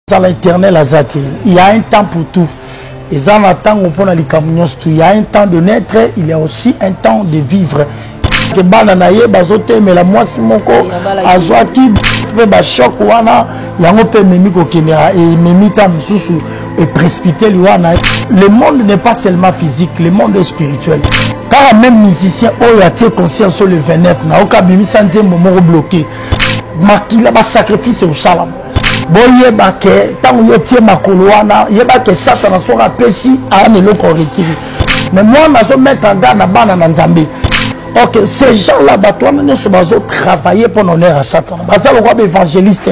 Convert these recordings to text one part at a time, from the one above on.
Dans l'éternel azati, il y a un temps pour tout. Et ça, il y a un temps de naître, il y a aussi un temps de vivre. Que bananaye bazote mais la moi simoko azwaki ba choc wana yango pe memi ko kenera et memi ta mususu et précipité wana. Le monde n'est pas seulement physique, le monde est spirituel. Car même musicien oh ya tie conscience sur le 29 na oka bimi sanze momo bloqué. Makila ba sacrifice au salam. Boye bake tant yo tie makolo wana yeba ke Satan so rapesi a ne loko retire. Mais moi nazo mettre en garde na bana na Nzambe. Ok, ces gens-là, ils travailler pour donner à Satan. C'est le évangéliste.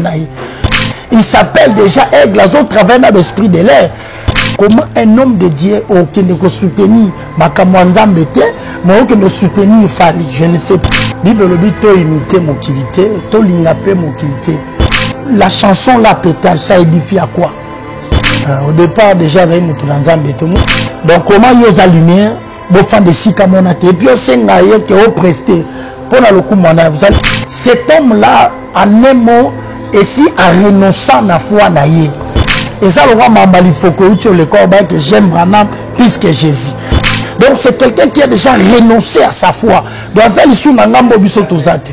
Il s'appelle déjà Aigle, ils ont travaillé dans l'esprit de l'air. Comment un homme de Dieu qui ne soutenir ma kamwanzambe mais qui ne soutenir Fali, je ne sais pas. Bible le dit to imiter mon qualité, to lingapé mon qualité. La chanson la pétage, ça édifie à quoi? Au départ déjà, ça y est donc comment ils ont lumière? De Sikamonate et puis on s'est que au presté pour le coup cet homme là en un mot et si a renoncé à la foi naïe et ça le roi Mambali Foko le corps que j'aime Branham plus que Jésus. Donc c'est quelqu'un qui a déjà renoncé à sa foi. Dans ça il sous nangambo bisotozate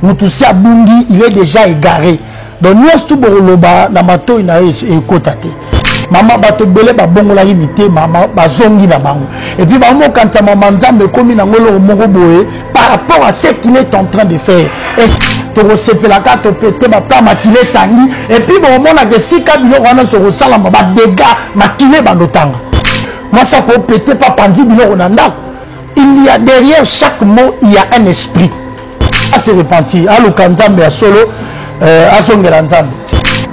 mutusi abungi il est déjà égaré. Donc nous tout boroloba na mato ina e kotate. Maman bato belé ba bongo la imité maman ba zongi na bango et puis ba mo quand maman Nzambe komi na ngolo moko boye par rapport à ce qu'il est en train de faire et to resepe la carte pété ba pa makile tangi et puis ba mona que si ka bilo wana so resala ba dégâts makile bandotanga moi ça peut péter pas pandi bilo nanda il y a derrière chaque mot il y a un esprit à se repentir à l'Okanzambe à solo à Songela Nzambe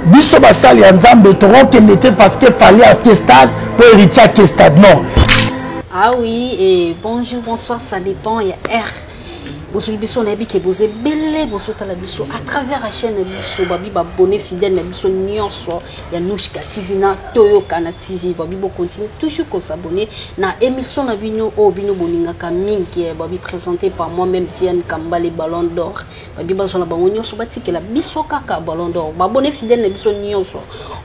biso basali ya Nzambe toro que n'était parce qu'il fallait à quel stade pour hériter à quel stade non. Ah oui et bonjour bonsoir ça dépend il y a R bonsoir biso na bi ke boze belé bonsoir la biso à travers la chaîne biso babi ba abonné fidèle na biso nyonso ya Nushka TV na Toyo Kana TV babi bo continue toujours ko s'abonner na émission na bino o bino boningaka mingi babi présenté par moi-même Diane Kambale Ballon d'Or babi bazo na bango nyonso batikela biso kaka Ballon d'Or ba abonné fidèle na biso nyonso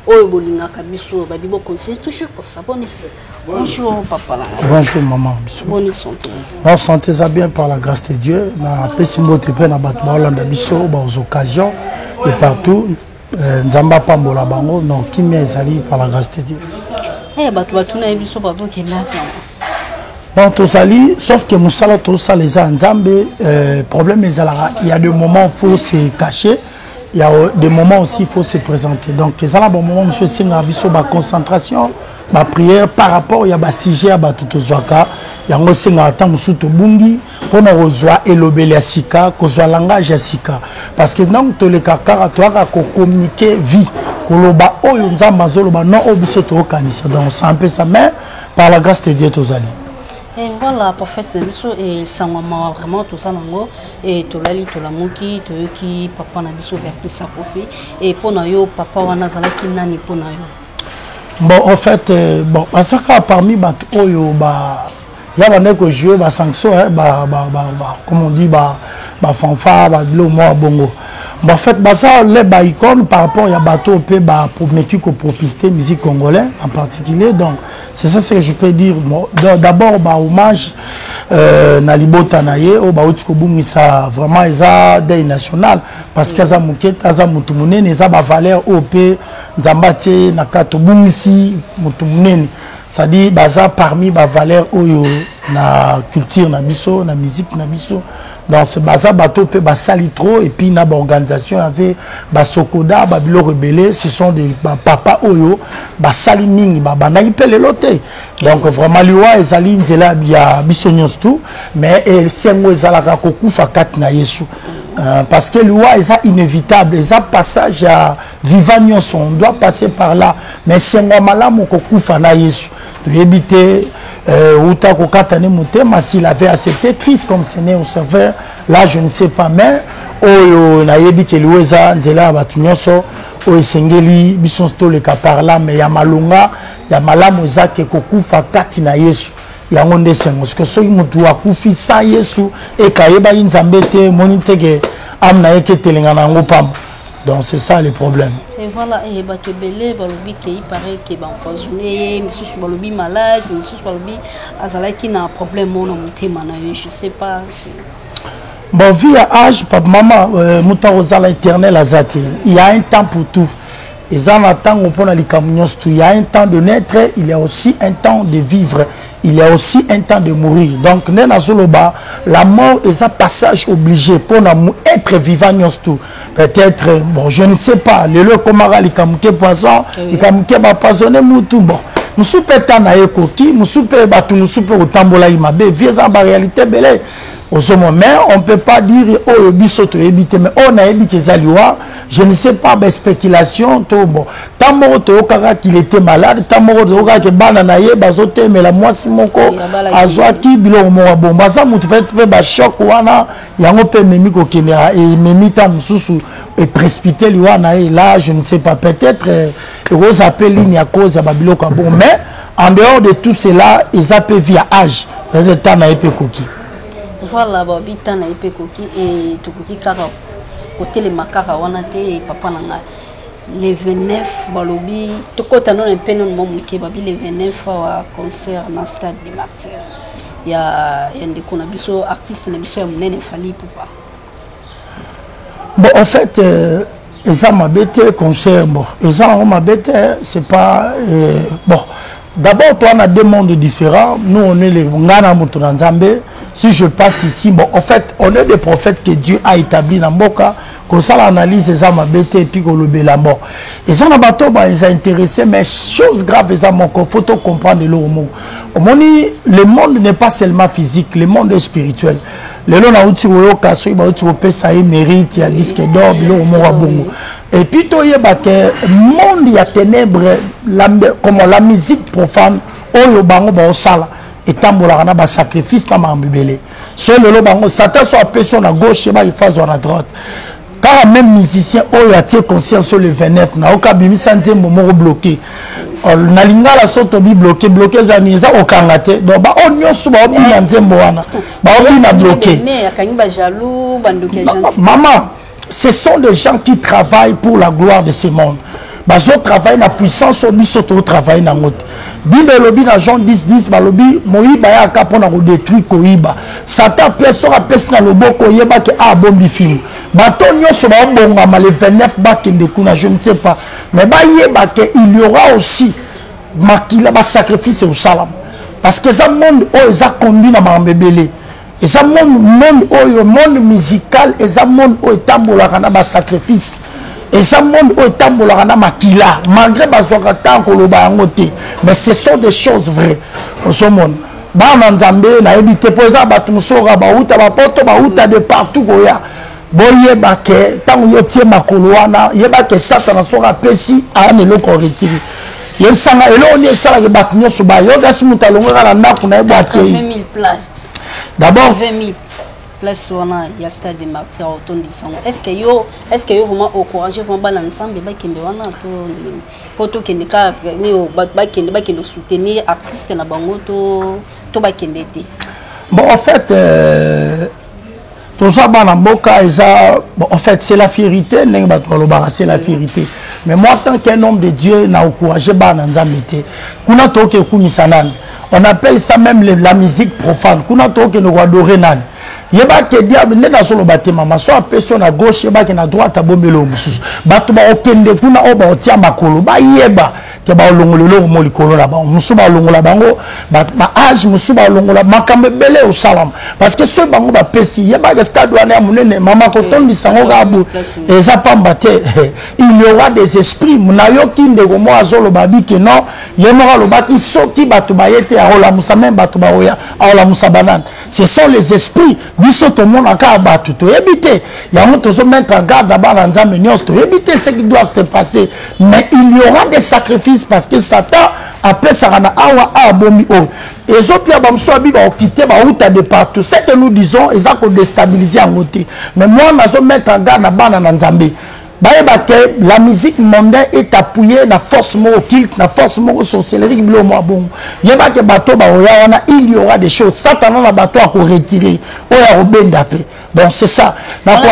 o boningaka biso babi bo continue toujours ko s'abonner. Bonjour papa là. Bonjour maman. Bonne santé. La santé ça bien par la grâce de Dieu. Na pesimo tepe na bato ba Hollande biso ba aux occasions et partout Nzamba pambola bango non qui m'ezali par la grâce de Dieu. Eh bato na biso ba boke là. Bon tout sali sauf que musala tout ça les Nzambe problème il y a des moments faut se cacher. Il y a des moments aussi il faut se présenter. Donc ça là bon moment monsieur Singa biso ba concentration ma prière par rapport il y a ba sujet ba tout zwaka ya ngosinga ata musuto bungi pona kozwa elobele ya sika kozwa langage ya sika parce que non to le kakara to aka ko communiquer vie koloba oyo Nzamba zoloba non obiso to kanisa donc c'est un peu ça mais par la grâce de Dieu tozali. Et voilà prophète biso et sangoma vraiment tout ça nango et to lali to la moki to yoki papa na biso vers pisa kofi et pona yo papa wana zalaki nani pona yo. Bon, en fait, bon, parce que parmi les oyo, il y a des jeux, des sanctions, comme on dit, fanfare, le mot bongo. En fait, ça, les icônes par rapport à bateau pour mettre propicité musique congolaise en particulier. Donc, c'est ça ce que je peux dire. D'abord, hommage na libota na ye o bautiko bungisa vraiment eza deuil national parce que za muketa za mutu munene za ba valeur op Nzamba tie na kato bungisi mutu munene ça dit baza parmi ba valeur oyo na culture na biso na musique na biso dans ce baza bateau pe ba sali trop et puis na ba organisation avec ba sokoda ba bilo rebelle ce sont des papa oyo ba sali mingi ba bandaki pe lelote donc vraiment liwa ezali nzela ya biso nyonso tout mais sengo ezalaka kokufa kati na Yesu parce que liwa est inévitable les passage à vivant nyonso on doit passer par là mais sengo malamu kokufa na Yesu to éviter Uta kokatane mutema s'il avait accepté Christ comme Seigneur ou Sauveur là je ne sais pas mais oyo na yebi ke liweza nzela batu nyonso o esengeli biso le ka par là mais ya malunga ya malamu zake kokufa kati na Yesu yango nde sengo parce que soki mutu akufi sa Yesu e kayeba Nzambe te monite ke amna yeke telinga nango pamba Donc c'est ça le problème. Et voilà, et bato belé balobi il paraît que ba empoisonné, monsieur balobi malade, monsieur balobi azala qui n'a un problème mon motema na yo, je sais pas. Bon, vu à âge, papa, maman, Mouta Rosala éternel azati. Il y a un temps pour tout. Il y a un temps de naître, il y a aussi un temps de vivre, il y a aussi un temps de mourir. Donc, la mort est un passage obligé pour être vivant. Peut-être, bon, je ne sais pas, les lois comme les kamouké poisson, les kamouké poisonné moutou. Bon, nous sommes pétants à Ekoki, nous sommes pétants, nous sommes au tambola imabe, vieux en réalité belé. Mais on ne peut pas dire oh bisoto ebité mais on a évité zaliwa je ne sais pas mais spéculation tout bon tamoro to kaka qu'il était malade tamoro to kaka que banana ye bazote mais la moi simoko azwaki bilo mo bon baza mutu peut ba choc wana yango pe memi ko kenera et memi ta mususu et précipité liwana et là je ne sais pas peut-être rose appelle ligne à cause ya babilo ka bon mais en dehors de tout cela ils appellent via âge peut-être ta na epé koki. Voilà, babita na ipe koki et tukuki kaka côté les makaka wanate et papa nanga les 29 balobi tokota non un peu non momuke babi les 29 wa concert na stade des Martyrs. Il y a ndeko na biso artiste na biso ya munene fali papa. Bon en fait ça m'a bêté concert bon ça m'a bêté c'est pas bon. D'abord, toi, on a deux mondes différents. Nous, on est les Ngana Moutounanzambe. Si je passe ici, bon, en fait, on est des prophètes que Dieu a établis dans Mboka. Comme ça, l'analyse, les hommes et puis qu'on le bélambo. Et ça, ils ont intéressé, mais chose grave, les hommes, il faut comprendre le mot. Le monde n'est pas seulement physique, le monde est spirituel. Le monde a eu mérite, il y a disque d'or, et puis, il y a le monde, il y a ténèbres, comme la musique profane, et tambola na ba sacrifice na mambibele. Seul le bango Satan soit personne à gauche et il fasse à droite. Car même musicien oh a tient conscience sur le 29 na oka bimi sanze momo bloqué. Na linga la soto bi bloqué zani za okangate. Donc ba on nyoso ba obi na nzembo wana. Ba obi na bloqué. Maman, ce sont des gens qui travaillent pour la gloire de ce monde. Bazo travail na puissance au biso to travail na ngote. Bible lobi na Jean 10 balobi moyiba ya kapona ko détruire koyiba. Satan personne a personne na loboko yeba ke a bombi film. Bato nyoso ba bonga ma le 29 ba kende kuna je ne sais pas. Mais ba yeba ke il y aura aussi makila ba sacrifice au salam. Parce que ça monde oh ça conduit na mambebele. Et ça monde musical et ça monde oh tambola kana ba sacrifice. Et ça monde au tambola makila malgré bazokata koloba ngote mais ce sont des choses vraies au ce monde ba nzambe na ebité poza batu musora ba uta ba poto ba uta de partout goya boye baké tango yotie makolo wana yeba ke satana sora pesi ane loko retiri yensanga elo on esala ke batu nyoso ba yoga simuta longa na ndako na ebo ate 20 000 places d'abord 20 000 place wana ya stade des Martyrs autour sango est-ce que yo vraiment encourager vraiment bana ensemble ba kende wana to poto kende ka ni ba kende soutenir artiste na bango to ba kende te bon en fait tout ça bana mboka bon en fait c'est la fierté ndenge ba to lo c'est la fierté mais moi tant qu'un homme de Dieu na encourager bana nzambe te kuna to ke kunisa nani on appelle ça même la musique profane kuna to ke no adorer nani yeba ke diable nena solo batema maso a personne à gauche yeba ke na droite a bombelo mususu batu ba okende kuna oba otia makolo ba yeba ke ba olongolelo mo likolo la ba musu ba longola bango ba âge musu ba longola makambe belé au salam parce que ce bango ba pesi yeba ke stade wana munene mama ko tondi sango gabu et ça pamba te il y aura des esprits munayo kinde ko mo azolo babi ke non yema lo baki soki batu ba yete a ola musa même batu ba oya a ola musa banane ce sont les esprits biso to mona ka batu to ebité yango to so mettre en garde d'abord dans nzambe nyos to ebité ce qui doit se passer mais il y aura des sacrifices parce que Satan après ça na awa abomi o et zo pia ba mso abi ba okité ba uta de partout ce que nous disons et ça ko déstabiliser en côté mais moi na zo mettre en garde na bana na nzambe La musique mondaine est appuyée na force occulte, na force sorcellerie, il y aura des choses. Satan a bateau à retirer. Donc c'est ça. Mais non.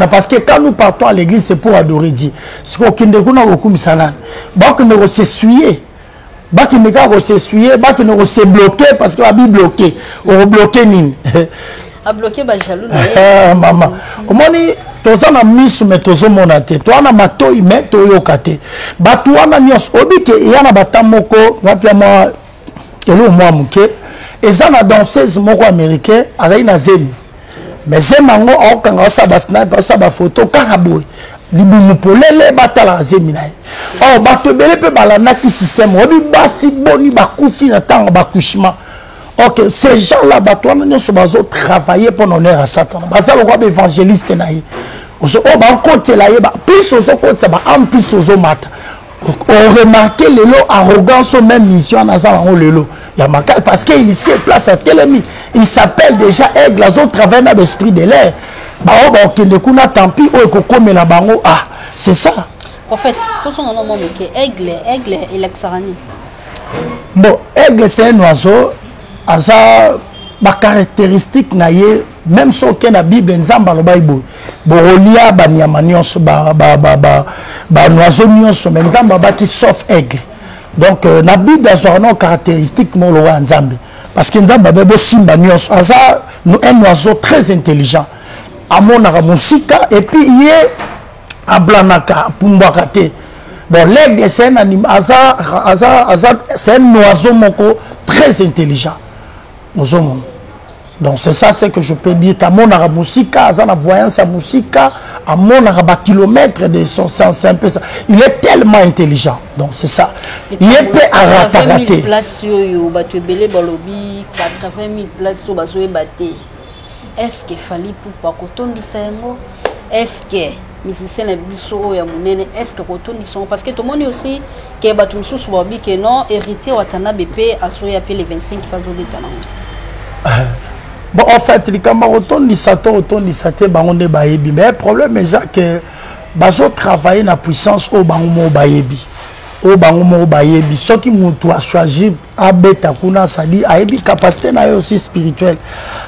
Parce que quand nous partons à l'église, c'est pour adorer Dieu. Ce qu'on ne s'essuyer. Baki ne ka s'essuyer, baki ne se bloquer parce que la Bible bloqué. On bloqué ni. A bloqué ba jaloux. Maman. Au moins toza na misu mais tozo monate. Toi na matoi mais toyo kate. Ba toi na nyos obi ke yana batamoko, wapia moi elo moi muke. Eza na danseuse moko américain, azali na zemi. Mais zemango okanga sa ba sniper sa ba photo karaboy. Libumu polele batala zemi na. Oh, bato belé pe balana qui système. Obi basi boni bakufi na tanga bakushima. Ok, ces gens-là, bato amené sur bazo travailler pour honneur à Satan. Basa le roi évangéliste naïe. Oso oh ba côté là ba plus oso côté ba en plus oso mata. On remarqué le lot arrogance même mission na za on le lot. Il y a marqué parce qu'il s'est place à Télémi. Il s'appelle déjà Aigle, les autres travaillent dans l'esprit de l'air. Bah oh bah ok ne kuna tant pis oh comme la bango ah c'est ça. En fait, tout son nom aigle et l'exarani. Bon, aigle c'est un oiseau, asa ba caractéristique naie même si aucun la Bible nzamba lo Bible. Borolia ba nyama nyonso ba oiseau nyonso mais nzamba ba qui sauf aigle. Donc na Bible a une caractéristique mo lo nzambe parce que nzamba ba simba nyonso asa un oiseau très intelligent. Amona musika et puis il est à Blanaka, Pumbakate. Bon, l'aigle, c'est un animal, c'est un oiseau moko très intelligent. Donc, c'est ça ce que je peux dire. À mon aramusika, à la voyance à musika, à mon kilomètre de son sens, c'est un peu ça. Il est tellement intelligent. Donc, c'est ça. Il est prêt à rattraper. Est-ce qu'il fallait pour pas qu'on est-ce que musicien les biso ya munene est-ce que retourne sont parce que tout le monde aussi que batum sous bobi que non héritier watana BP asoya appelé les 25 pas au l'état. Bon en fait les retourne ni sato retourne ni saté bangonde baebi mais le problème est que bazo travailler na puissance au bangomo baebi au bangomo baebi ce qui mutu a choisi abeta kuna sadi aebi capacité na aussi spirituelle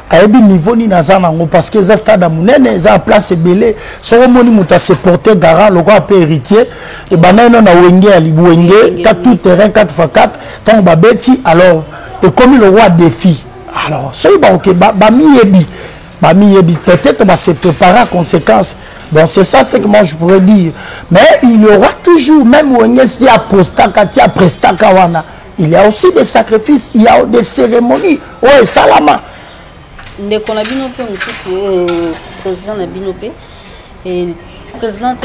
aebi niveau ni nazana ngo parce que za stade munene za place belé so moni muta se porter garant le roi pe héritier et banana na wenge ali wenge 4 tout terrain 4x4 tant babeti alors et comme le roi défi alors so ba OK ba mi yebi peut-être va se préparer en conséquence. Donc c'est ça ce que moi je pourrais dire. Mais il y aura toujours, même wenge si apostaka ti aprestaka wana, il y a aussi des sacrifices, il y a des cérémonies. Ouais, salama. Ndeko na bino pe président na bino pe et président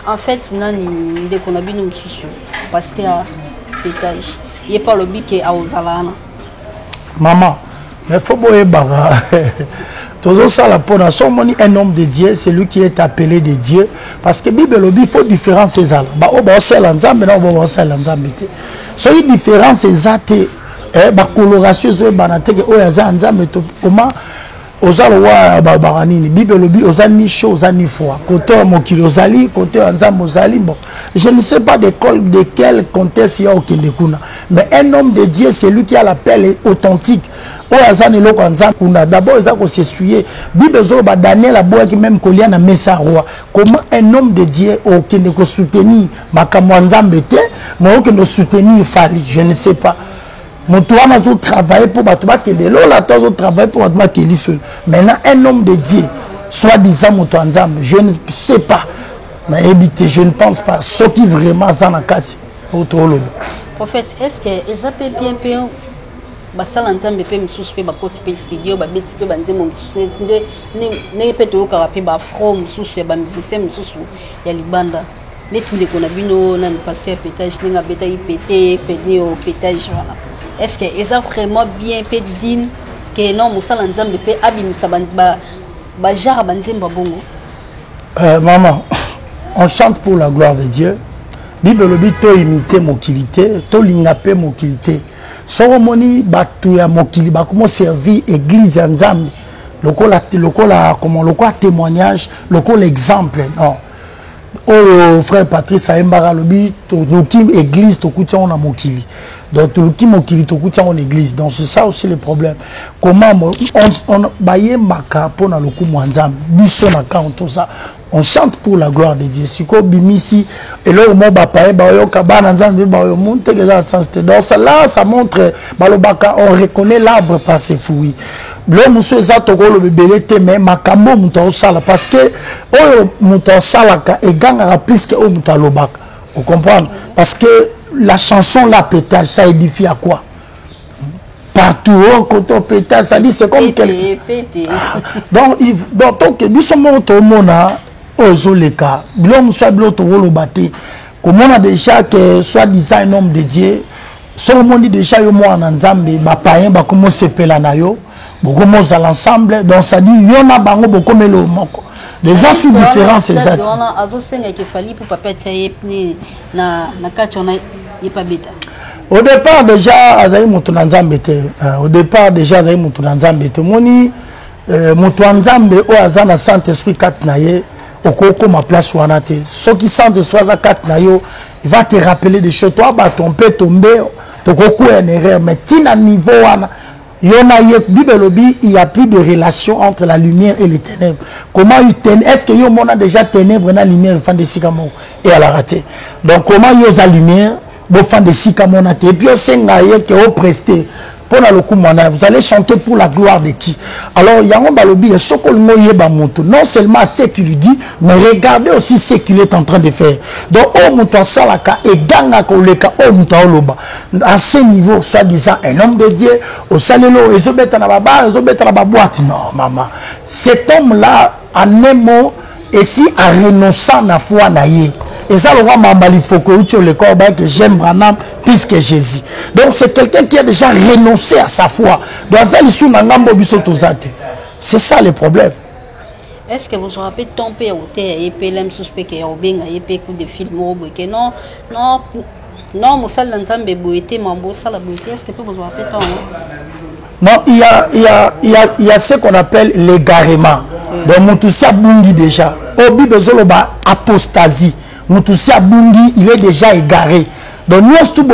en fait nani ndeko na bino mususu parce que pétage il pas le but que a ozalana maman mais faut boye bara toujours ça la ponation moni un homme de Dieu c'est lui qui est appelé de Dieu parce que Bible le dit faut différence ces ala ba o ba sel nzambe na o ba sel nzambe te so y différence ezate ba coloration zo banate ke o ya za nzambe to comment ozalo wa baranini Bible le dit ozani chose ani foi côté mokili ozali côté nzambe ozali bon je ne sais pas de quel contexte il y a au Kindekuna mais un homme de Dieu c'est lui qui a l'appel authentique o azani loko nzambe kuna d'abord ça ko s'essuyer Bible zo ba Daniel aboya qui même kolia na mesa roi comment un homme de Dieu au Kindeko soutenir makamwa nzambe te mais au Kindeko soutenir fali je ne sais pas. Mon toit n'a pas travaillé pour Batouba qui est là, la toit travaillé pour Batouba qui est seul. Maintenant, un homme de Dieu, soi-disant mon toit ensemble, je ne sais pas. Mais éviter, je ne pense pas. Ce qui vraiment s'en a quatre. Prophète, est-ce que les appels bien payants, basal ensemble pe msusu pe bakoti pe studio ba beti pe banzemo msusu ne pe to ka pe ba from msusu ya ba musicien msusu ya libanda neti ndeko na bino na pasteur pétage ninga beta IPT pe au pétage voilà. Est-ce que est vraiment bien pe digne que non musala nzambe pe abimisa ba jara banzemba bongo maman on chante pour la gloire de Dieu. Bible le dit to imiter mokilité to lingape mokilité Soromoni batu ya mokili ba comment servir église ya Nzambe. Lokola comment lokola témoignage, lokola exemple. Non. Oh frère Patrice Aembara lobi to église to kutia on a mokili. Donc tout qui mokili to kutia en église. Donc c'est ça aussi le problème. Comment on baye maka pona loku mwanzam biso na kanto ça. On chante pour la gloire de Dieu. Siko bimisi et là au mot bapaye ba yo kabana nzambe ba yo monte que ça sens. Donc ça là ça montre balobaka on reconnaît l'arbre par ses fruits. L'homme monsieur ça toko le bébé te mais makambo muto sala parce que oyo muto sala ka et ganga plus que o muto lobaka. Vous comprenez? Parce que la chanson la pétage ça édifie à quoi? Partout quand on pétage ça dit c'est comme quelqu'un. Donc nous sommes au mona ozoleka l'homme soit l'autre lobate comme on a déjà que soit disant un homme de Dieu seulement dit déjà yo mo en Nzambe ba païen ba comment s'epela na yo beaucoup à l'ensemble donc ça dit yona bango beaucoup mais le moko des gens sont différents c'est ça on a azosenga ke fali pour papa tsaye na kati on a pas beta au départ déjà azai mutu na Nzambe te au départ déjà azai mutu na Nzambe te moni mutu na Nzambe o azana Saint-Esprit kat na ye okoko ma place wana te ceux qui sentent de sois à 4 na yo il va te rappeler des choses toi bah ton peut tomber to koko en erreur mais tina niveau wana yona yek bibelobi il y a plus de relation entre la lumière et les ténèbres comment est-ce que yo mona déjà ténèbres na lumière fan de sikamo et à la raté donc comment yo za lumière bo fan de sikamo na te et puis au senga yek au prester vous allez chanter pour la gloire de qui? Alors, Yangon Balobi, non seulement ce qu'il lui dit, mais regardez aussi ce qu'il est en train de faire. Donc, et à ce niveau, soi-disant, un homme de Dieu, au salelo, non, maman. Cet homme-là, en un mot, et si a renoncé à la foi, et ça, le roi Mambali Foko, le corps que j'aime Branham plus que Jésus. Donc, c'est quelqu'un qui a déjà renoncé à sa foi. C'est ça le problème. Est-ce que vous vous rappelez tomber au thé et PLM suspect et au bing et peu de films au bouquet? Non, non, non, Moussa Lanzambe Bouété, Mambo Salabouété. Est-ce que vous vous rappelez tomber? Non, il y a ce qu'on appelle l'égarement. Donc, Moutousia Bungi déjà. Obi Bezoloba apostasie. Moutousia Bungi, il est déjà égaré. Donc, nous, tout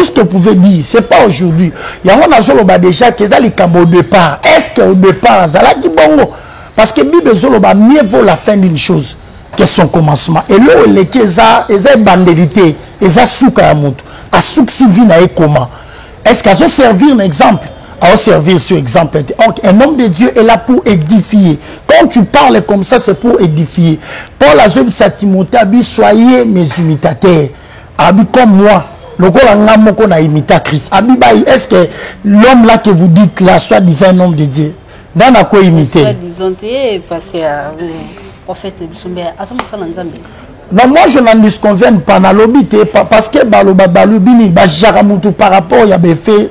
ce que vous pouvez dire, ce n'est pas aujourd'hui. Il y a déjà qui est au départ. Est-ce qu'au départ, Zalaki Bongo? Parce que Bible Zoloba, mieux vaut la fin d'une chose que son commencement. Et là, les Keza, ils ont bandérité, ils ont souka à Moutou. À souk si vina et comment? Est-ce qu'à se servir un exemple? À servir ce exemple. Un homme de Dieu est là pour édifier. Quand tu parles comme ça, c'est pour édifier. Paul a dit à Timothée, soyez mes imitateurs. Abi comme moi. Est-ce que l'homme là que vous dites là, soit disant un homme de Dieu, dans à quoi imiter? Parce que prophète non, moi je n'en disconviens pas dans l'obité parce que par rapport à des faits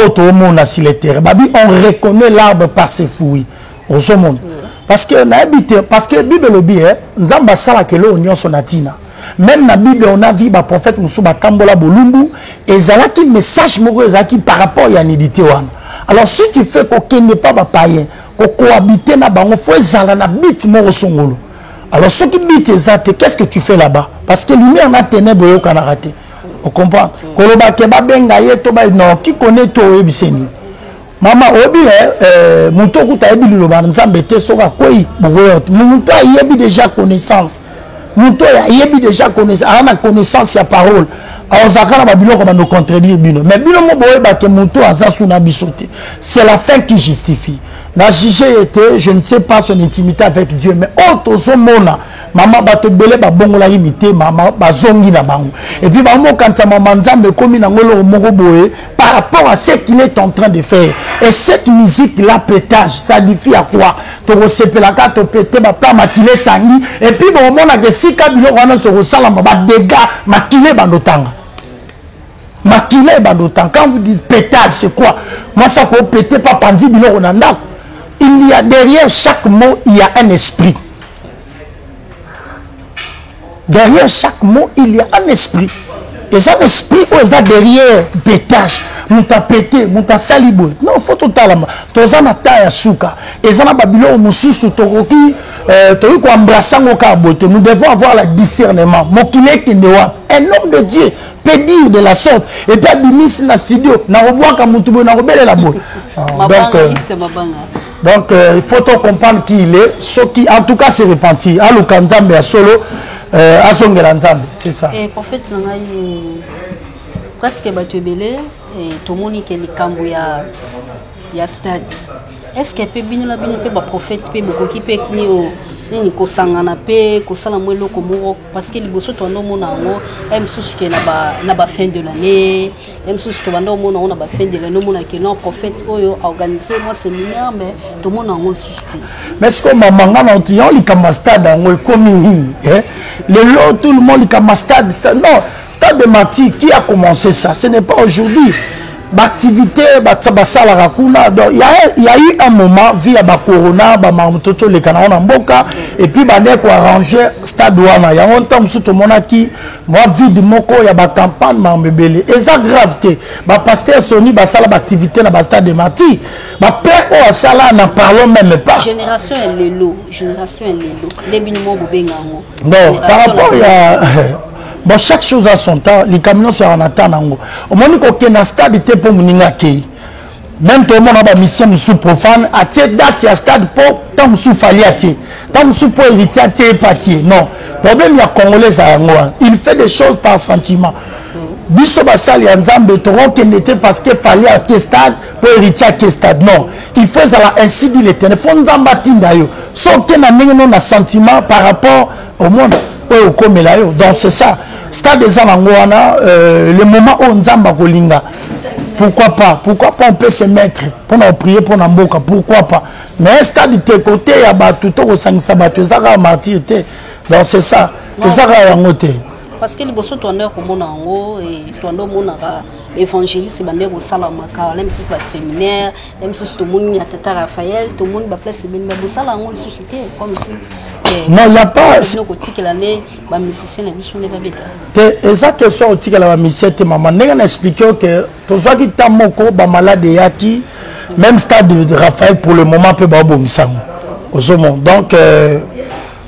autre monde sur les terres. On reconnaît l'arbre par ses fruits. Au monde. Parce que la Bible le dit, Nzamba sala que l'onion sonatina. Même la Bible on a vu le prophète Moussouba Tambola Bolumbu et zalaki message qui par rapport à l'anidité. Alors si tu fais qu'on n'est pas païen, qu'on cohabite na bango faut zala na bit moro songolo. Alors ceux qui bitent qu'est-ce que tu fais là-bas? Parce que lumière na ténèbres yo kana raté. On comprend. Koloba keba benga yeto ba non qui connaît to ebiseni. Mama obi muto kuta ebi loba nzambe te soka koi bogoyo. Muto yebi déjà connaissance. Muto yebi déjà connaissance, ana connaissance ya parole. Alors zakana ba biloko ba nous contredire bino. Mais bino mo boye ba ke muto azasu na bisote. C'est la fin qui justifie. Na jugé était, je ne sais pas son intimité avec Dieu, mais autre mona, maman ba te belé ba bongo la imité, maman ba zongi na bango. Et puis ba mo kanta maman nzambe komi na ngolo moko boye par rapport à ce qu'il est en train de faire. Et cette musique là pétage, ça signifie à quoi? To resepelaka to pété ba pa makile tangi et puis bon mona que si kabilo wana se resala ba dégâts makile bandotanga. Makile bandotanga. Quand vous dites pétage, c'est quoi? Moi ça peut péter pas pandi bilo onanda. Il y a derrière chaque mot, il y a un esprit. Derrière chaque mot, il y a un esprit. Et ça l'esprit où ça derrière pétage, mon ta pété, mon ta salibo. Non, faut tout à l'heure. Tous en attendent à souka. Et ça n'a pas bilo mususu toroki, toyo ko embrasser mon cabote. Nous devons avoir le discernement. Mon kiné qui ne voit un homme de Dieu peut dire de la sorte. Et puis bimis na studio, na revoir comme mutubo na rebelle la boue. Donc il faut comprendre qui il est. Ce qui en tout cas se repentir. À l'Okanzambe à solo. C'est ça. Et prophète, presque battu belé et tout le monde qui est le ya stade. Est-ce que peut bien la bien peut prophète peut beaucoup qui peut ni ko sangana pe ko sala mwelo ko muro parce que liboso to ndo mona ngo em susu ke na ba fin de l'année em susu to ndo mona on ba fin de l'année mona ke non prophète oyo organiser moi séminaire mais to mona ngo susu mais ce que maman na triant li kama stade ngo comme le lot tout le monde li kama stade non stade de Mati qui a commencé ça ce n'est pas aujourd'hui. L'activité, il y a eu un moment via la corona, les canards en boca, et puis il faut arranger le stade. Il y a longtemps que tout le monde a dit, moi, vie de mon corps, il y a une campagne, et ça gravité. Le pasteur Sony, il y a l'activité dans le stade de Mati. Le père, n'en parlons même pas. Génération est l'élo. Génération est l'élo. Les binimons, non, par rapport à. Bon, chaque chose a son temps, les camions sont en attendant. Au moment où il y a un stade, il pour venir accueillir. Même tout le monde a une mission sous profane, à cette date, il y a un stade pour tant sous fali à tirer. Tant sous pour hériter à tirer pas tirer. Non. Le problème, il y a Congolais à Angola. Il fait des choses par sentiment. Biso Bassal et Nzambe Toron qui n'était parce qu'il fallait à quel stade pour hériter à quel stade. Non. Il faut ainsi dire l'éternel. Il faut Nzamba Tindayo. Sauf qu'il y a un sentiment par rapport au monde. Donc c'est ça. Stade des Alangoana, le moment où Nzamba Kolinga. Pourquoi pas on peut se mettre pour nous prier pour Namboka. Pourquoi pas? Mais stade de tes côtés, il y a tout au sang sabato, ça va martyr. Donc c'est ça. Ça va en côté. Parce que les bosses tourneurs comme on a en haut et tourneurs mon évangéliste bandé au salamaka, même si pas séminaire, même si tout le monde y a Tata Raphaël, tout le monde va placer mais au salamon le suscité comme si. Non, il n'y a pas. Et ça que soit au la mission, maman, n'a expliqué que tout ça qui t'a mon corps, malade et qui même stade de Raphaël pour le moment peut pas bon sang. Donc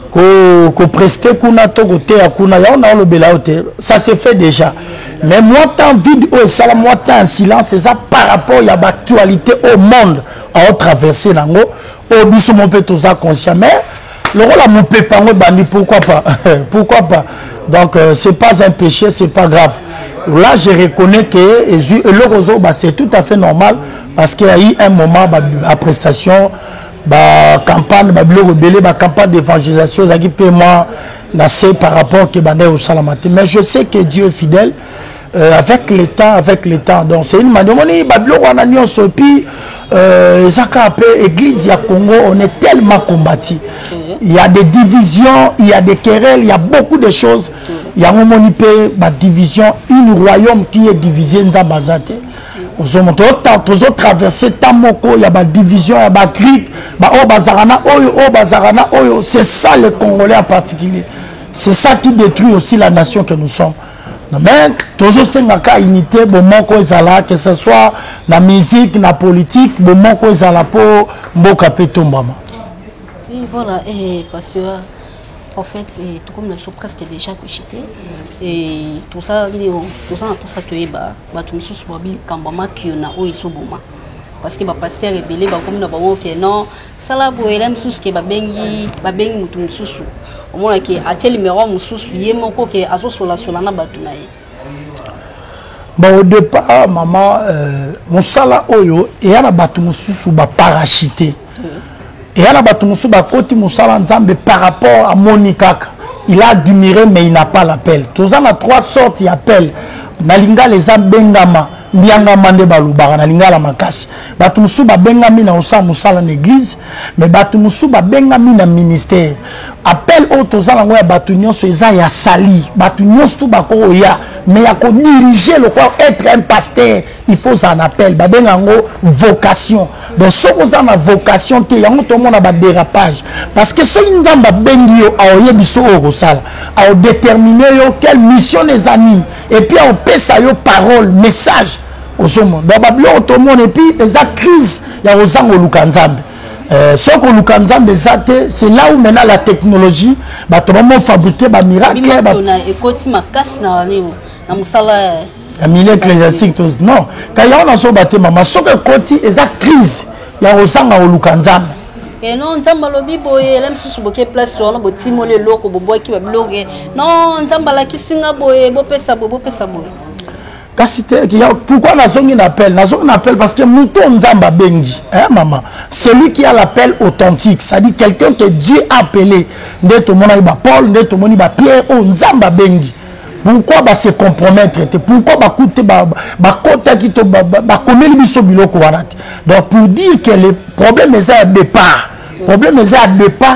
qu'on preste kuna to côté à kuna ya on a le belaote ça se fait déjà. Mais moi tant vide au salam moi tant silence c'est ça par rapport à l'actualité au monde à traverser nango au biso mon peut tout ça conscient mais le rôle à mon pépin bandi pourquoi pas pourquoi pas donc c'est pas un péché c'est pas grave là je reconnais que le réseau c'est tout à fait normal parce qu'il y a eu un moment à prestation campagne campagne d'évangélisation qui paiement par rapport au salamati mais je sais que Dieu est fidèle avec le temps donc c'est une manière église à Congo on est tellement combattu il y a des divisions il y a des querelles il y a beaucoup de choses il y a une division un royaume qui est divisé dans Bazate toujours traversé Tamoko, il y a des divisions, il y a des criques, c'est ça le Congolais en particulier. C'est ça qui détruit aussi la nation que nous sommes. Mais toujours c'est une unité, que ce soit la musique, la politique, pour oui, voilà, et parce que en fait, tout comme nous sommes presque déjà couchés et tout ça, tout ça, tu es bas, tout nous sommes bien quand maman qui en a où ils sont bons. Parce que ma pasteur est belé, comme nous avons que non, ça là pour elle, sous que babengi tout nous sous. Au moins que à tel numéro nous sous, y est mon co que à sur la solana batunaï. Bon au départ, maman, mon sala oyo et à la batu nous sous parachité. Et il y a des par rapport à Monica. Il a admiré, mais il n'a pas l'appel. Tous en a trois sortes d'appels. Nalinga les Bengama, Ndianga de Balubara, Nalinga la Makashi. Batumusu Bengami na Osa Moussala l'église, mais Batumusu Bengami na ministère. appel autres gens ya bato nyonso eza ya sali bato nyonso tout bako ya mais ya ko diriger le corps être un pasteur il faut un appel babenga ngo vocation donc ce qu'on a na vocation te yango to mona ba dérapage parce que c'est une nzamba bengi yo aoye biso o sala a déterminer yo quelle mission les anime et puis on pesa yo parole message au somo donc bablo to mona et puis eza crise ya ozango lukanzambe ce qu'on nous canzambe c'est là où maintenant la technologie va vraiment fabriquer des miracles. La milieu ecclésiastique non quand il y a un ensemble de maman ce que côté est la crise il y a aussi un lukanzambe. Et non, nzamba lobi boye, lem susu boke place wana bo timole loko bo boy ki ba bloguer. Non, nzamba la kisinga boye, bo pesa boye. Pourquoi on appelle parce que mouton nzamba bengi maman celui qui a l'appel authentique c'est-à-dire quelqu'un que Dieu a appelé ndeto mona ba Paul ndeto moni ba Pierre o nzamba bengi pourquoi ba se compromettre pourquoi ba coûter ba kota ki to ba komeli biso biloko wana donc pour dire que le problème est à départ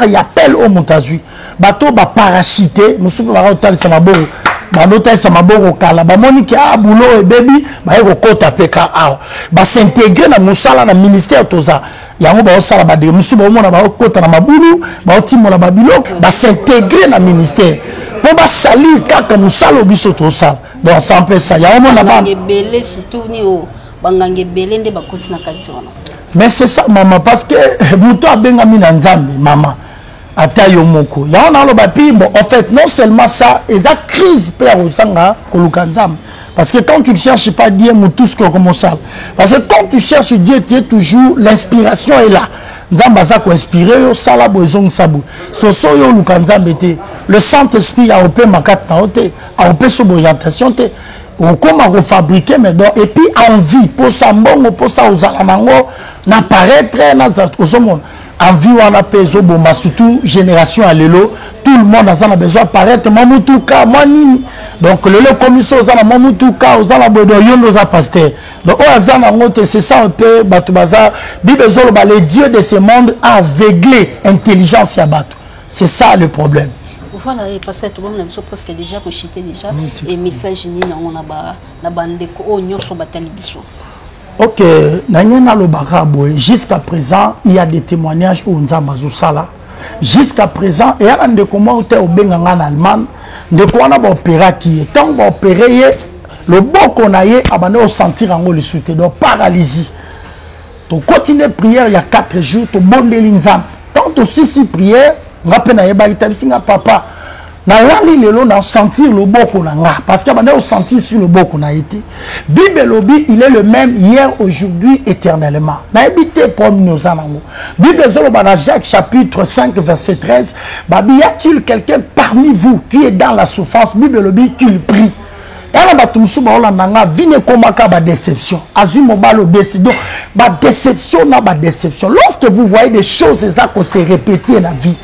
il appelle au montazui bato ba parachuter musuku ba otalisa maboro banota sa maboko kala ba moniki boulot et baby ba eko kota peka aw ba s'intégrer na musala na ministère toza yango ba osala ba de musu ba mona ba kota na mabulu ba otimola ba biloko ba s'intégrer na ministère po ba salir kaka musala biso toza donc ça peut ça yango mona ba belé surtout ni o bangange belé nde ba koti na kati wana mais c'est ça maman parce que muto abenga mina nzambe maman Atayo moko. Ya on a le papier, bon, en fait, non seulement ça, et ça crise père au sanga, kolukanzam. Parce que quand tu ne cherches pas Dieu, tout ce qu'on commence à. Parce que quand tu cherches Dieu, tu es toujours, l'inspiration est là. Nzamba ko inspiré yo sala bozong sabu. Soso yo lukanzam bete. Le Saint-Esprit a opé makat na ote, a opé sur orientation te. On commence à fabriquer mais donc et puis envie pour ça bon pour ça aux alamango n'apparaître dans monde. Envie on a payé bomba surtout génération à l'élo tout le monde a besoin apparaître mamutuka mani donc le commission aux ala mamutuka aux ala bodo yondo za pasteur donc au azana ngote c'est ça un peu batu baza bible zolo ba les dieux de ce monde aveuglé intelligence ya batu c'est ça le problème. Voilà, et parce que tout le monde a presque déjà rejeté déjà et message ni on a na bande ko onyo so batali biso. OK, nanyana lo barabo jusqu'à présent il y a des témoignages où nzamba zo sala. Jusqu'à présent et a de comment au benganga en Allemagne de quoi on a opéré qui tant va opérer le bon qu'on a eu abandé au sentir en le soute donc paralysie. To continuer prière il y a 4 jours to bon de l'inzam. Tant aussi si prière ngapena yeba itabisinga papa na lali lelo na sentir le boko na nga parce que bande au sentir sur le boko na été Bible lobi il est le même hier aujourd'hui éternellement na habité pour nous anango Bible zolo bana Jacques chapitre 5 verset 13 babi y a-t-il quelqu'un parmi vous qui est dans la souffrance Bible lobi qu'il prie. Yana batumsu ba olanda nga vine komaka ba déception azimo balo décision ba déception na ba déception lorsque vous voyez des choses ezako se répéter na vie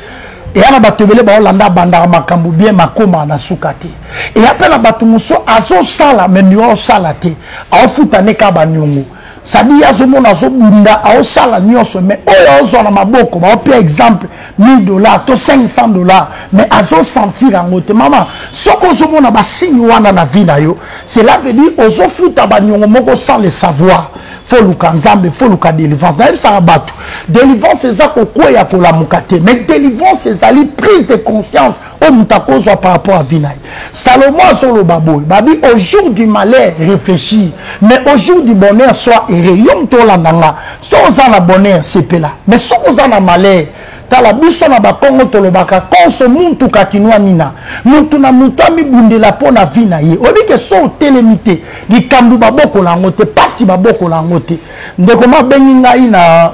et yana batubele ba olanda bandara makambu bien makoma na sukati et après la batumuso azo sala menio sala te afuta ne ka banyongo sadi yazo mona zo bunda ao sala nyonso mais oyo ozo na maboko ba par exemple $1000 to $500 mais azo sentir en côté maman soko zo mona ba signe wana na vie na yo cela veut dire ozo futa banyongo moko sans le savoir faut lukanzambe faut luka délivrance na ça batu délivrance c'est ça ko ya pour la mukate mais délivrance c'est ali prise de conscience au mutakozo par rapport à vie na Salomon sur le baboy babi au jour du malheur réfléchir mais au jour du bonheur soit yom to landanga so za bonheur c'est là mais so za na malheur tala biso na bakongo to lobaka konso muntu kakinwa nina muntu na muntu ami bundela pona vina ye obi ke so telemité likambu baboko la ngote pasi baboko la ngote ndeko ma bengi ngai na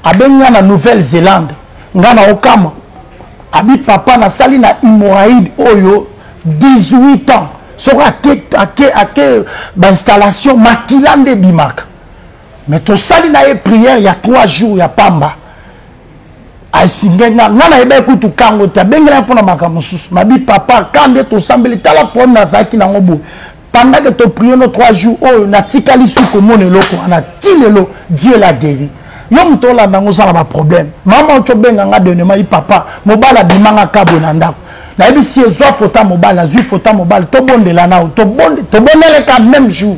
abenga na Nouvelle-Zélande ngana okama abi papa na sali na hémorroïde oyo 18 ans soko ake ba installation makilande bimaka mais to sali na ye prière il y a 3 jours ya pamba asingenga ngana ebe kutu kango ta bengela pona makamususu mabi papa kande to sambeli tala pona zaki na ngobu pendant que tu prions nos 3 jours oh na tikali su komone loko ana tilelo Dieu l'a guéri Yo mtola nango ça na problème. Maman to benga nga donnema i papa, mobala bimanga kabo na ndako. Na yebi si ezwa fota mobala, zui fota mobala, to bondela na to bondele ka même jour.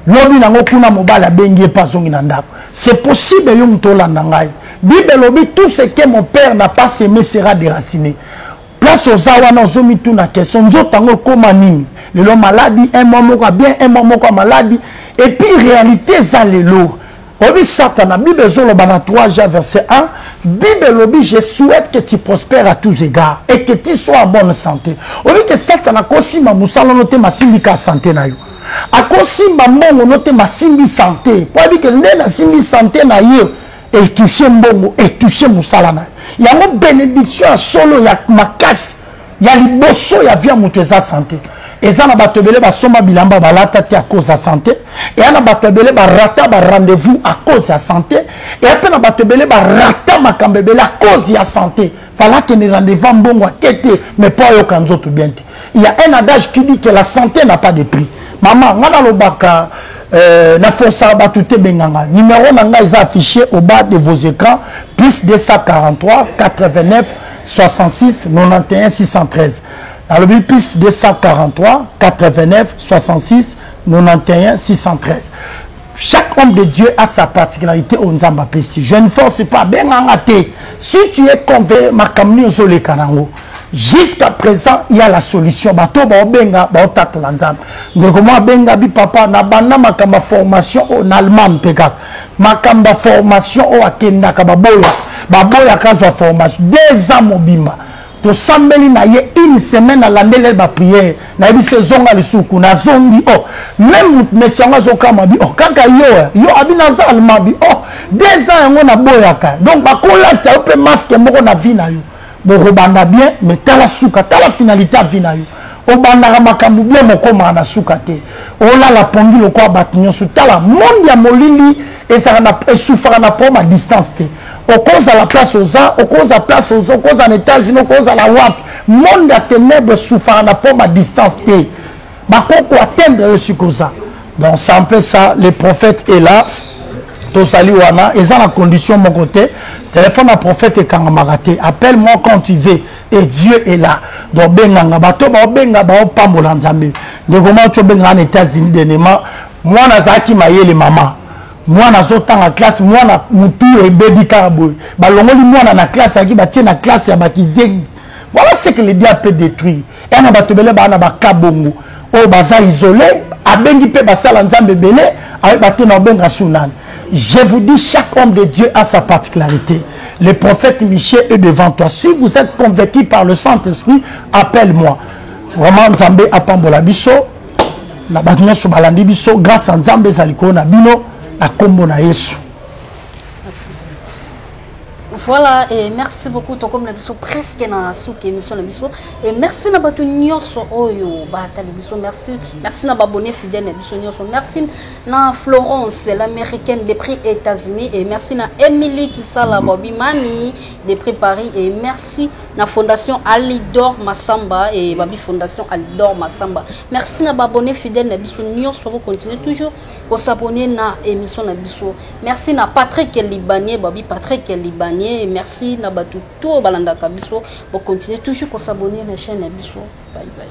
Lobi nango kuna mobala bengi pa zongi na ndako. C'est possible yo mtola ngai. Bible lobi tout ce que mon père n'a pas semé sera déraciné. Place aux awana zomi tout na question nzotango koma nini. Le lo maladie un moment quoi bien un moment quoi maladie et puis réalité ça le lot. Obi Satan, Bible zolo bana 3 Jean verset 1, Bible lobi je souhaite que tu prospères à tous égards et que tu sois en bonne santé. Obi que Satan a kosima musala note masindika santé na yo. A kosima mbongo note masimbi santé. Pour dire que na simbi santé na yo et toucher mbongo et toucher musala na. Ya mo bénédiction solo ya makasi. Ya liboso ya via muteza santé. Eza na bato belé ba soma bilamba balata te à cause de la santé et na bato belé ba rata ba rendez-vous à cause de la santé et après na bato belé ba rata makambe belé à cause de la santé. Voilà que les rendez-vous mbongo tete mais pas yo kanzo tout bien. Il y a un adage qui dit que la santé n'a pas de prix. Maman ngana lobaka na fosa batute benganga numéro nanga est affiché au bas de vos écrans plus 243 89 66 91 613. Dans le but plus 243 89 66 91 613. Chaque homme de Dieu a sa particularité au Nzamba Pessi. Je ne force pas bien en athée. Si tu es convaincu, ma camille sur les canaux. Jusqu'à présent, il y a la solution. Bato ba benga ba otata lanzam. Ndeko mo benga bi papa na bana makamba formation en allemand pekak. Makamba formation o akenda ka baboya. Baboya kazo formation 2 ans mobimba. To sambeli na ye une semaine à l'andele ba prière. Na bi saison à lisuku na zongi oh. Même mesanga zo kama bi oh kaka yo abina za allemand bi oh 2 ans ngo na boya ka. Donc ba kola ta pe masque moko na vie na yo. Borobanda bien mais tala suka tala finalité vina yo obanda makambu bien moko na suka te ola la pongi lo kwa batinyo su tala monde ya molili et ça na souffra na pour ma distance te au cause à la place aux ans au cause à place aux au cause en États-Unis au cause à la WAP monde ya ténèbres souffra na pour ma distance te ba ko atteindre ce cause donc c'est un peu ça le prophète est là to sali wana et ça la condition mon côté téléphone à prophète et kangamaraté appelle-moi quand tu veux et Dieu est là donc benganga bato ba benga ba pambola nzambe ndeko ma to benga en États-Unis denema moi na zaki mayele mama moi na zotanga classe moi na mutu et baby karabo balongoli moi na classe aki batie na classe ya bakizengi voilà ce que le diable peut détruire et na bato bele ba na bakabongo o baza isolé abengi pe basala nzambe belé avec baté na benga sunan. Je vous dis, chaque homme de Dieu a sa particularité. Le prophète Michel est devant toi. Si vous êtes convaincu par le Saint-Esprit, appelle-moi. Vraiment, Nzambe apambola biso. Na batunyo so balandi biso grâce à Nzambe zaliko na bino na kombo na Yesu. Voilà, et merci beaucoup. Comme la biso presque na souk émission la biso. Et merci na batu nyonso oyo batali biso. Merci na babonné fidèle na biso nyonso. Merci na Florence, l'américaine des prix États-Unis. Et merci na Emily qui sala bobi mami des prix Paris. Et merci na fondation Alidor Massamba et babi fondation Alidor Massamba. Merci na babonné fidèle na biso nyonso. Vous continuez toujours pour s'abonner na émission na biso. Merci na Patrick Libanais, babi Patrick Libanais. Et merci Nabatu tout balanda kabiso pour continuer toujours pour s'abonner à la chaîne Abiso. Bye bye.